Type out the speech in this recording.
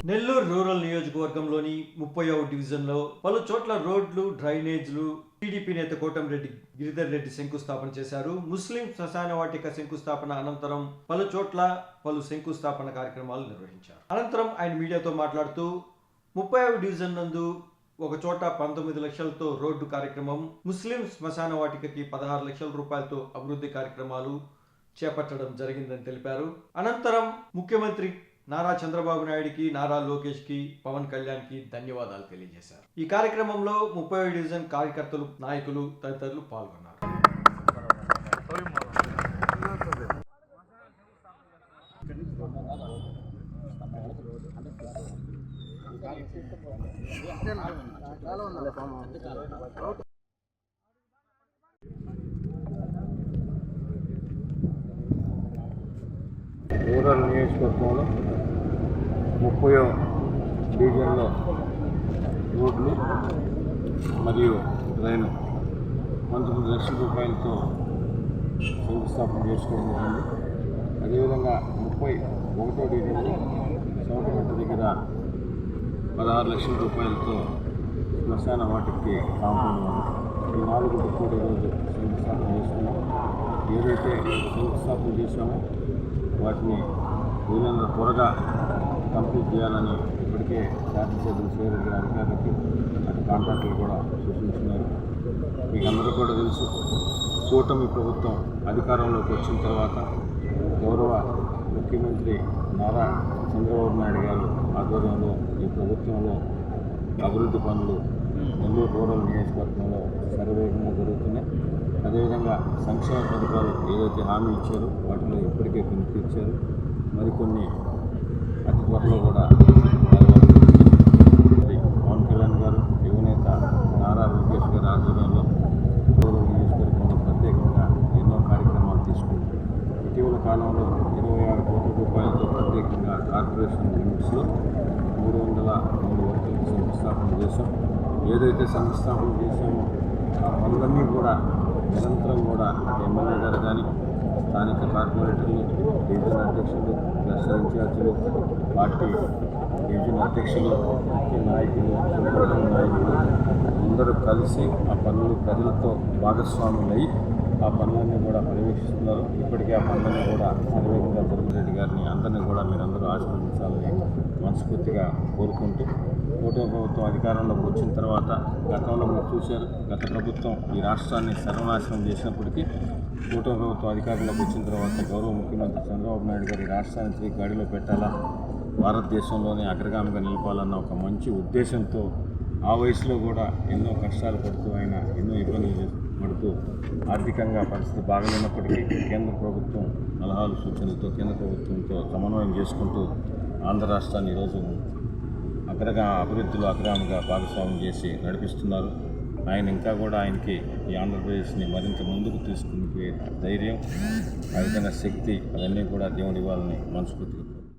Nellore rural నియోజకవర్గంలోని 30వ డివిజన్లో పలు చోట్ల రోడ్లు, డ్రైనేజ్లు టీడీపీ నేత కోటంరెడ్డి గిరిధర్ రెడ్డి శంకుస్థాపన చేశారు. ముస్లిం శ్మశాన వాటిక శంకుస్థాపన అనంతరం పలు చోట్ల పలు శంకుస్థాపన కార్యక్రమాలు నిర్వహించారు. అనంతరం ఆయన మీడియాతో మాట్లాడుతూ 30వ డివిజన్ నందు ఒక చోట 19 లక్షలతో రోడ్డు కార్యక్రమం, ముస్లిం శ్మశాన వాటికకి 16 లక్షల రూపాయలతో అభివృద్ధి కార్యక్రమాలు చేపట్టడం జరిగిందని తెలిపారు. అనంతరం ముఖ్యమంత్రి నారా చంద్రబాబు నాయుడుకి, నారా లోకేష్కి, పవన్ కళ్యాణ్కి ధన్యవాదాలు తెలియజేశారు. ఈ కార్యక్రమంలో 30వ డివిజన్ కార్యకర్తలు, నాయకులు తదితరులు పాల్గొన్నారు. రూరల్ నియోజకవర్గంలో 30వ డివిజన్లో రోడ్లు మరియు డ్రైన్ 19 లక్షల రూపాయలతో శంకుస్థాపన చేసుకోవడం జరిగింది. అదేవిధంగా 31వ డివిజన్లో సౌకర్యత దగ్గర 16 లక్షల రూపాయలతో శ్మశాన వాటికి కాంపౌండ్ ఉంది. ఈ 4 కూడా ఈరోజు శంకుస్థాపన చేసుకున్నాం. ఏదైతే శంకుస్థాపన చేశామో వాటిని వీలైనంత త్వరగా కంప్లీట్ చేయాలని ఇప్పటికే శాసనసభ్యులు శ్రీరెడ్డి అధికారులకి అటు కాంట్రాక్టర్లు కూడా సూచించున్నారు. మీకు అందరూ కూడా తెలుసు, కూటమి ప్రభుత్వం అధికారంలోకి వచ్చిన తర్వాత గౌరవ ముఖ్యమంత్రి నారా చంద్రబాబు నాయుడు గారు ఆధ్వర్యంలో ఈ ప్రభుత్వంలో అభివృద్ధి పనులు నెల్లూరు రూరల్ నియోజకవర్గంలో శరవేగంగా జరుగుతున్నాయి. అదేవిధంగా సంక్షేమ పథకాలు ఏదైతే హామీ ఇచ్చారో వాటిలో ఇప్పటికే కొన్ని తీర్చారు. మరికొన్ని అతి త్వరలో కూడా పవన్ కళ్యాణ్ గారు, యువనేత నారా లోకేష్ గారి ఆధ్వర్యంలో రూరల్ నియోజకవర్గంలో ప్రత్యేకంగా ఎన్నో కార్యక్రమాలు తీసుకుంటారు. ఇటీవల కాలంలో 26 కోట్ల రూపాయలతో ప్రత్యేకంగా కార్పొరేషన్ లిమిట్స్లో 303 వర్కులకు శంకుస్థాపన చేశాం. ఏదైతే శంకుస్థాపన చేశామో ఆ పనులన్నీ కూడా నిరంతరం కూడా ఎమ్మెల్యే గారు కానీ, స్థానిక కార్పొరేటర్లు, డివిజన్ అధ్యక్షులు, క్లస్టర్ ఇన్ఛార్జీలు, పార్టీ డివిజన్ అధ్యక్షులు, నాయకులు, నాయకులు అందరూ కలిసి ఆ పనులు ప్రజలతో భాగస్వాములై ఆ పనులన్నీ కూడా పర్యవేక్షిస్తున్నారు. ఇప్పటికే ఆ పనులన్నీ కూడా శరవేగంగా జరుగురెడ్డి గారిని అందరినీ కూడా మీరందరూ ఆశీర్వదించాలని మనస్ఫూర్తిగా కోరుకుంటూ, కూటమి ప్రభుత్వం అధికారంలోకి వచ్చిన తర్వాత గతంలో మీరు చూశారు, గత ప్రభుత్వం ఈ రాష్ట్రాన్ని సర్వనాశనం చేసినప్పటికీ కూటమి ప్రభుత్వం అధికారంలోకి వచ్చిన తర్వాత గౌరవ ముఖ్యమంత్రి చంద్రబాబు నాయుడు గారి రాష్ట్రాన్ని తిరిగి గాడిలో పెట్టాలా, భారతదేశంలోనే అగ్రగామిగా నిలపాలన్న ఒక మంచి ఉద్దేశంతో ఆ వయసులో కూడా ఎన్నో కష్టాలు పడుతూ ఆయన ఎన్నో ఇబ్బందులు పడుతూ ఆర్థికంగా పరిస్థితి బాగలేనప్పటికీ కేంద్ర ప్రభుత్వం సలహాలు సూచనలతో కేంద్ర ప్రభుత్వంతో సమన్వయం చేసుకుంటూ ఆంధ్ర రాష్ట్రాన్ని ఈరోజు అభివృద్ధిలో అగ్రగామిగా భాగస్వామ్యం చేసి నడిపిస్తున్నారు. ఆయన ఇంకా కూడా ఆయనకి ఈ ఆంధ్రప్రదేశ్ని మరింత ముందుకు తీసుకునే ధైర్యం, ఆ విధంగా శక్తి అవన్నీ కూడా దేవుడి ఇవ్వాలని మనస్ఫూర్తిగా